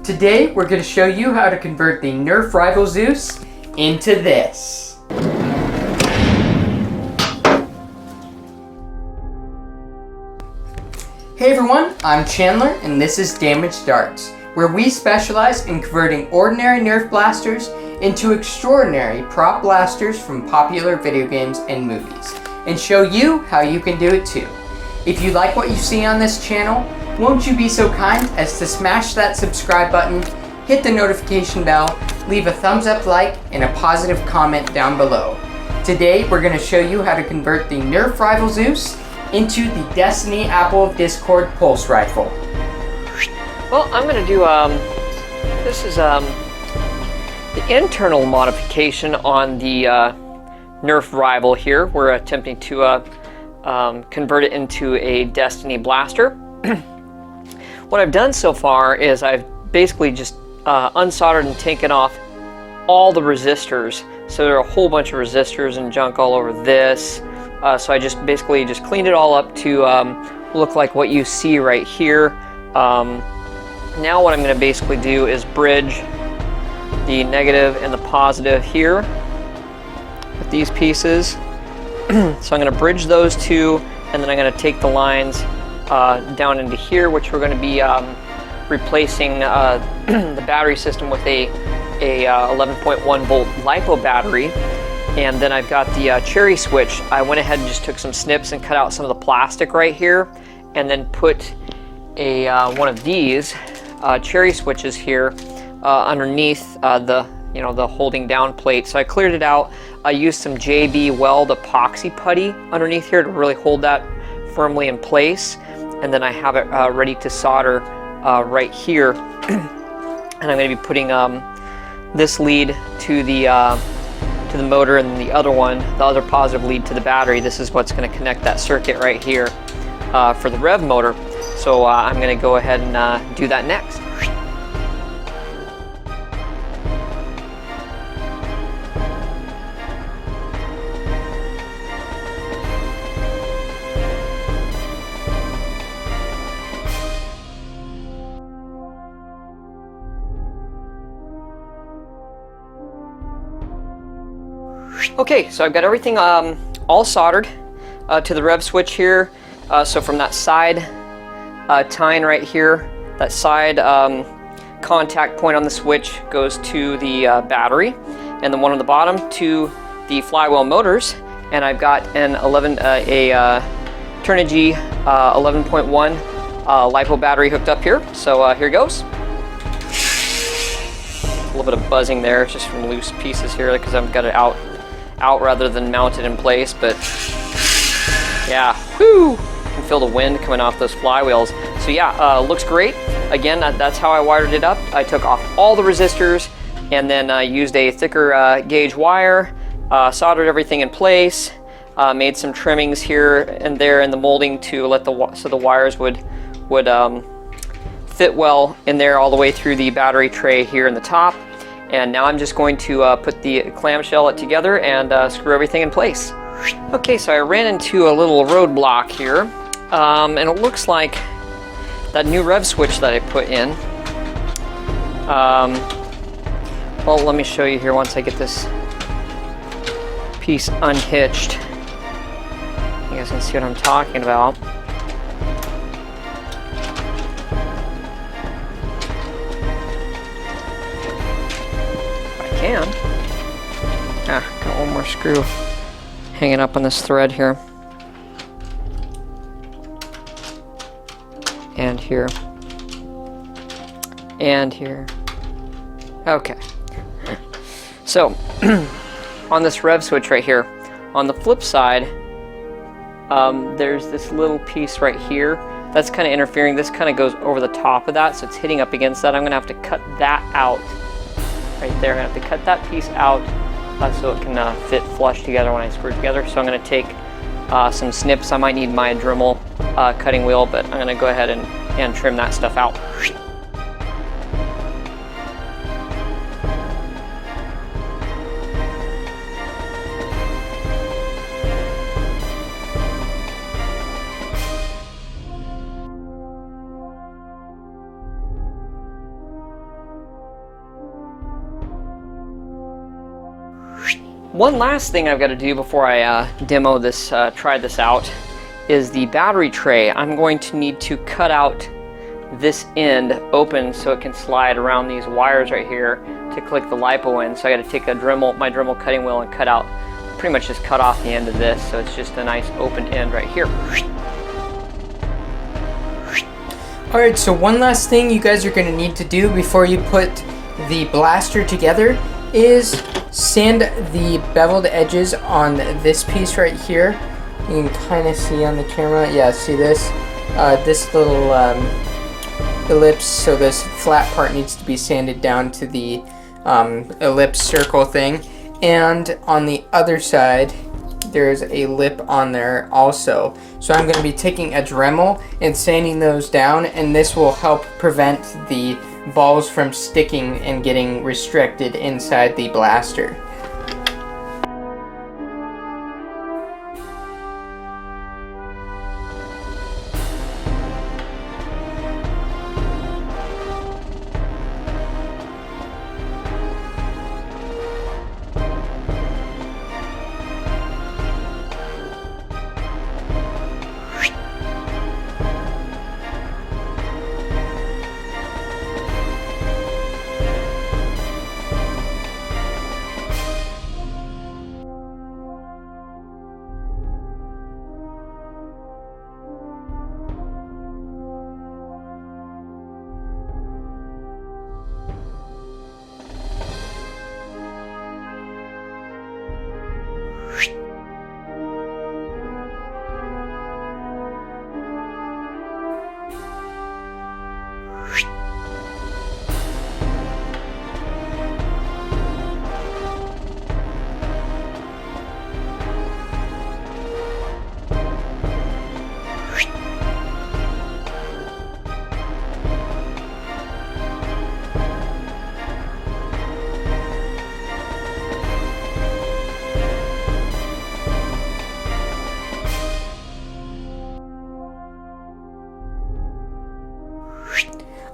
Today we're going to show you how to convert the Nerf rival Zeus into this. Hey everyone, I'm Chandler and this is Damaged Darts, where we specialize in converting ordinary Nerf blasters into extraordinary prop blasters from popular video games and movies, and show you how you can do it too. If you like what you see on this channel, won't you be so kind as to smash that subscribe button, hit the notification bell, leave a thumbs up like, and a positive comment down below. Today we're going to show you how to convert the Nerf rival Zeus into the Destiny Apple of Discord pulse rifle. Well, I'm going to do, this is the internal modification on the Nerf rival here. We're attempting to convert it into a Destiny blaster. What I've done so far is I've basically just unsoldered and taken off all the resistors. So there are a whole bunch of resistors and junk all over this. So I just basically just cleaned it all up to look like what you see right here. Now what I'm going to basically do is bridge the negative and the positive here with these pieces. So I'm going to bridge those two, and then I'm going to take the lines down into here, which we're going to be replacing the battery system with a 11.1 volt LiPo battery. And then I've got the cherry switch. I went ahead and just took some snips and cut out some of the plastic right here, and then put a one of these cherry switches here underneath the holding down plate. So I cleared it out. I used some JB Weld epoxy putty underneath here to really hold that firmly in place, and then I have it ready to solder right here. And I'm going to be putting this lead to the motor, and then the other positive lead to the battery. This is what's going to connect that circuit right here for the rev motor. So I'm going to go ahead and do that next. Okay, so I've got everything all soldered to the rev switch here. So from that side tine right here, that side contact point on the switch goes to the battery, and the one on the bottom to the flywheel motors. And I've got an Turnigy 11.1 LiPo battery hooked up here. So here goes. A little bit of buzzing there, just from loose pieces here because I've got it out rather than mounted in place, but yeah, whoo! You can feel the wind coming off those flywheels. So yeah, looks great. Again, that's how I wired it up. I took off all the resistors and then used a thicker gauge wire, soldered everything in place, made some trimmings here and there in the molding to let so the wires would fit well in there all the way through the battery tray here in the top. And now I'm just going to put the clamshell together and screw everything in place. Okay, so I ran into a little roadblock here, and it looks like that new rev switch that I put in. Well, let me show you here once I get this piece unhitched. You guys can see what I'm talking about. Got one more screw hanging up on this thread here. And here. And here. Okay. So, on this rev switch right here, on the flip side, there's this little piece right here that's kind of interfering. This kind of goes over the top of that, so it's hitting up against that. I'm going to have to cut that out. Right there, I'm going to have to cut that piece out so it can fit flush together when I screw it together. So I'm going to take some snips. I might need my Dremel cutting wheel, but I'm going to go ahead and trim that stuff out. One last thing I've got to do before I demo this, try this out, is the battery tray. I'm going to need to cut out this end open so it can slide around these wires right here to click the LiPo in. So I got to take a my Dremel cutting wheel and cut out, pretty much just cut off the end of this, so it's just a nice open end right here. Alright, so one last thing you guys are going to need to do before you put the blaster together is sand the beveled edges on this piece right here. You can kind of see on the camera, yeah, see this? This little ellipse, so this flat part needs to be sanded down to the ellipse circle thing. And on the other side, there's a lip on there also. So I'm going to be taking a Dremel and sanding those down, and this will help prevent the balls from sticking and getting restricted inside the blaster.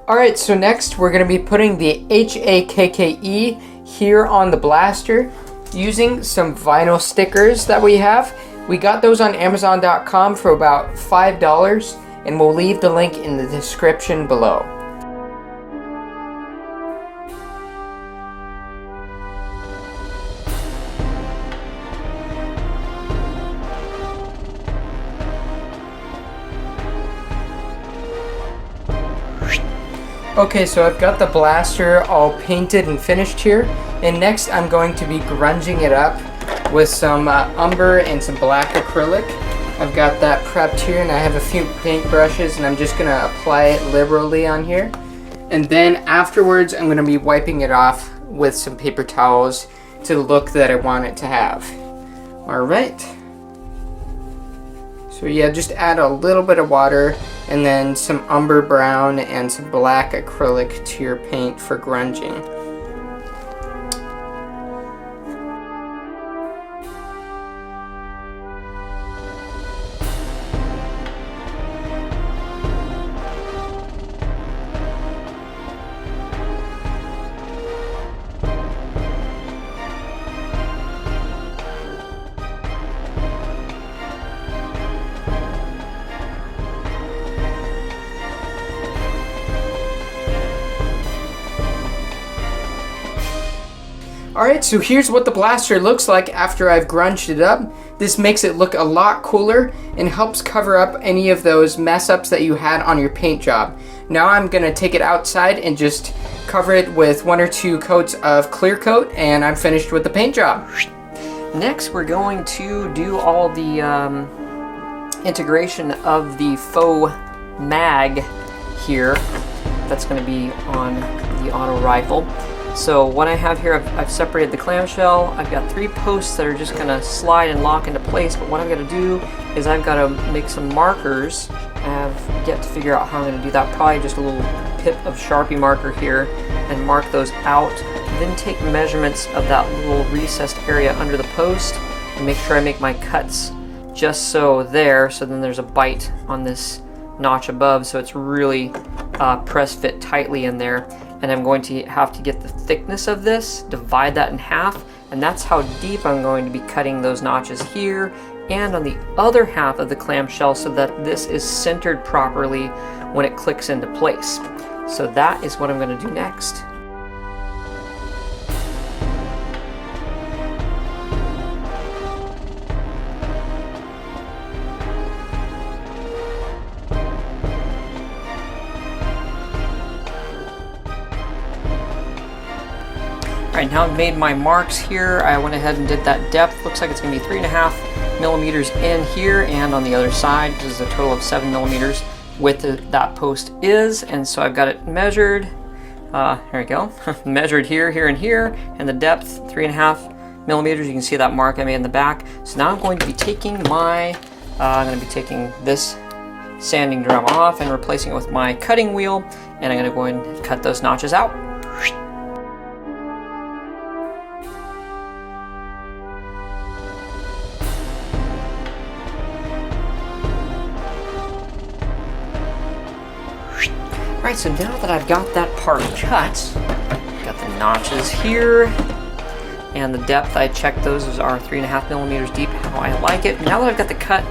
Alright, so next we're going to be putting the HAKKE here on the blaster using some vinyl stickers that we have. We got those on Amazon.com for about $5, and we'll leave the link in the description below. Okay, so I've got the blaster all painted and finished here, and next I'm going to be grunging it up with some umber and some black acrylic. I've got that prepped here, and I have a few paint brushes, and I'm just going to apply it liberally on here. And then afterwards I'm going to be wiping it off with some paper towels to the look that I want it to have. Alright. So yeah, just add a little bit of water and then some umber brown and some black acrylic to your paint for grunging. Alright, so here's what the blaster looks like after I've grunged it up. This makes it look a lot cooler and helps cover up any of those mess ups that you had on your paint job. Now I'm going to take it outside and just cover it with 1 or 2 coats of clear coat, and I'm finished with the paint job. Next we're going to do all the integration of the Faux Mag here. That's going to be on the auto rifle. So what I have here, I've separated the clamshell. I've got 3 posts that are just going to slide and lock into place, but what I've got to do is I've got to make some markers. I've yet to figure out how I'm going to do that. Probably just a little pip of Sharpie marker here and mark those out. Then take measurements of that little recessed area under the post and make sure I make my cuts just so there, so then there's a bite on this notch above, so it's really press fit tightly in there. And I'm going to have to get the thickness of this, divide that in half, and that's how deep I'm going to be cutting those notches here and on the other half of the clamshell so that this is centered properly when it clicks into place. So that is what I'm going to do next. Alright, now I've made my marks here. I went ahead and did that depth. Looks like it's going to be 3.5 millimeters in here and on the other side. This is a total of 7 millimeters width that post is. And so I've got it measured. Here we go. Measured here, here, and here. And the depth, 3.5 millimeters. You can see that mark I made in the back. So now I'm going to be taking my, this sanding drum off and replacing it with my cutting wheel. And I'm going to go and cut those notches out. Alright, so now that I've got that part cut, got the notches here, and the depth, I checked those are 3.5 millimeters deep, how I like it. Now that I've got the cut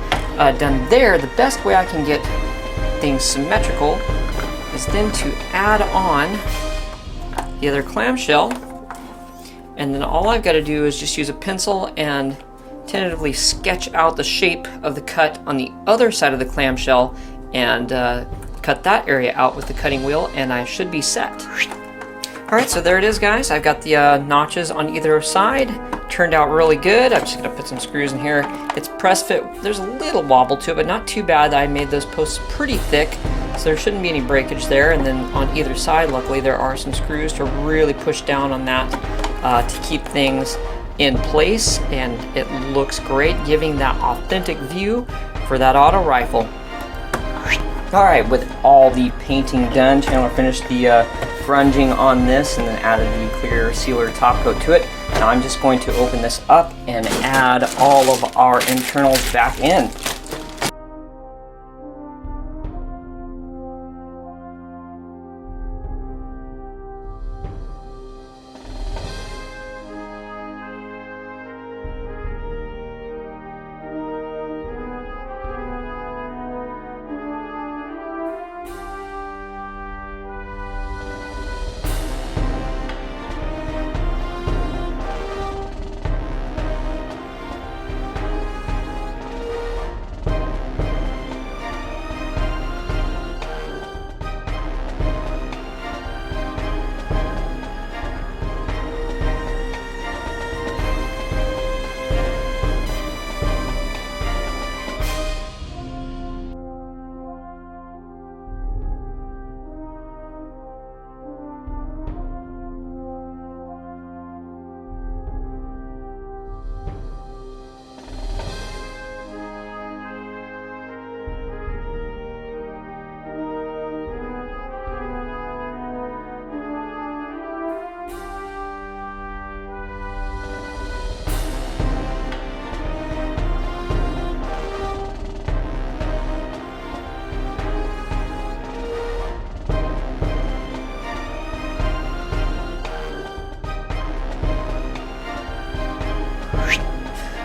done there, the best way I can get things symmetrical is then to add on the other clamshell, and then all I've got to do is just use a pencil and tentatively sketch out the shape of the cut on the other side of the clamshell and cut that area out with the cutting wheel, and I should be set. Alright, so there it is, guys. I've got the notches on either side. Turned out really good. I'm just going to put some screws in here. It's press fit. There's a little wobble to it, but not too bad. I made those posts pretty thick, so there shouldn't be any breakage there. And then on either side, luckily, there are some screws to really push down on that to keep things in place, and it looks great, giving that authentic view for that auto rifle. Alright, with all the painting done, Chandler finished the grunging on this and then added the clear sealer top coat to it. Now I'm just going to open this up and add all of our internals back in.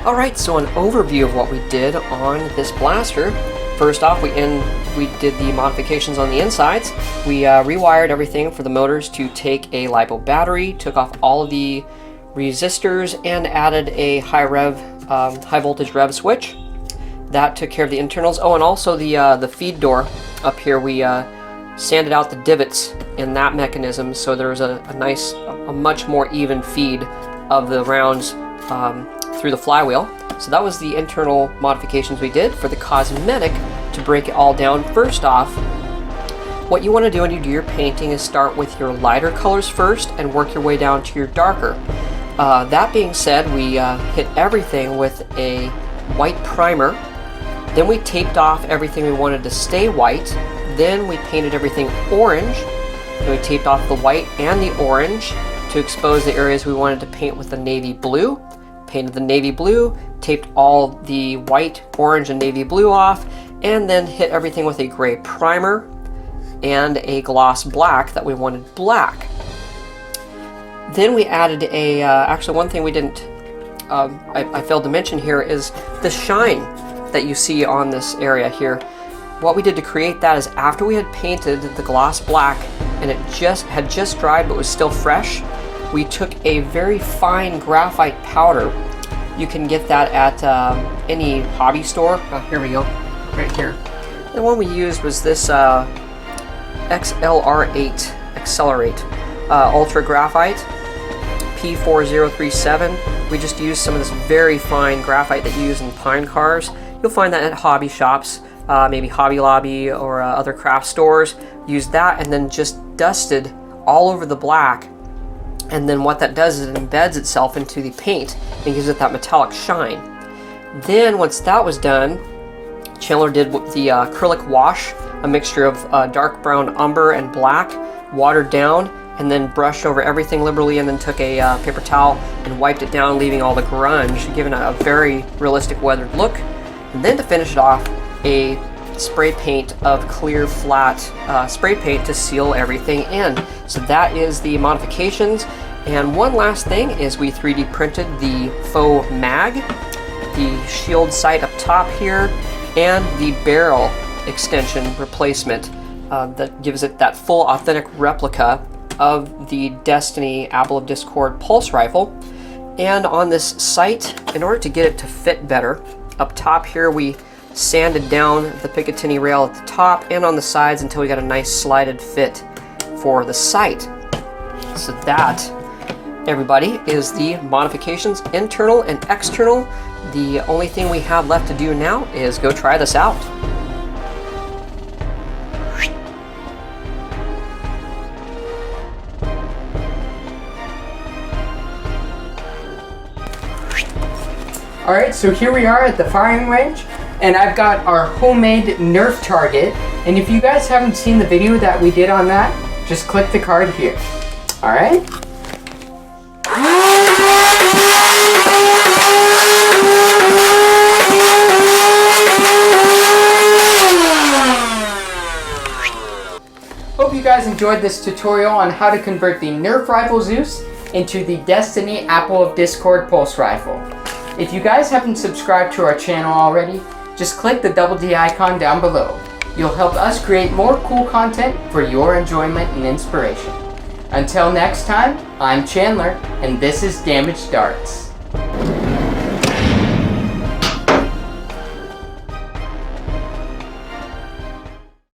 Alright, so an overview of what we did on this blaster. First off, we did the modifications on the insides. We rewired everything for the motors to take a LiPo battery, took off all of the resistors, and added a high voltage rev switch. That took care of the internals. Oh, and also the feed door up here, we sanded out the divots in that mechanism, so there was a much more even feed of the rounds through the flywheel. So that was the internal modifications we did. For the cosmetic, to break it all down, first off, what you want to do when you do your painting is start with your lighter colors first and work your way down to your darker. That being said, we hit everything with a white primer. Then we taped off everything we wanted to stay white. Then we painted everything orange. Then we taped off the white and the orange to expose the areas we wanted to paint with the navy blue. Painted the navy blue, taped all the white, orange, and navy blue off, and then hit everything with a gray primer and a gloss black that we wanted black. Then we added a, actually one thing we didn't, I failed to mention here is the shine that you see on this area here. What we did to create that is after we had painted the gloss black and it had just dried but was still fresh, we took a very fine graphite powder. You can get that at any hobby store. Oh, here we go, right here. The one we used was this XLR8 Accelerate Ultra Graphite P4037. We just used some of this very fine graphite that you use in pine cars. You'll find that at hobby shops, maybe Hobby Lobby or other craft stores. Use that and then just dusted all over the black. And then what that does is it embeds itself into the paint and gives it that metallic shine. Then once that was done, Chandler did the acrylic wash, a mixture of dark brown umber and black, watered down, and then brushed over everything liberally, and then took a paper towel and wiped it down, leaving all the grunge, giving it a very realistic weathered look. And then to finish it off, a spray paint of clear flat spray paint to seal everything in. So that is the modifications. And one last thing is we 3D printed the Faux Mag, the shield sight up top here, and the barrel extension replacement that gives it that full authentic replica of the Destiny Apple of Discord pulse rifle. And on this sight, in order to get it to fit better, up top here we sanded down the Picatinny rail at the top and on the sides until we got a nice slided fit for the sight. So that, everybody, is the modifications, internal and external. The only thing we have left to do now is go try this out. Alright, so here we are at the firing range, and I've got our homemade Nerf target, and if you guys haven't seen the video that we did on that, just click the card here. Alright? Hope you guys enjoyed this tutorial on how to convert the Nerf rifle Zeus into the Destiny Apple of Discord pulse rifle. If you guys haven't subscribed to our channel already, just click the double D icon down below. You'll help us create more cool content for your enjoyment and inspiration. Until next time, I'm Chandler, and this is Damaged Darts.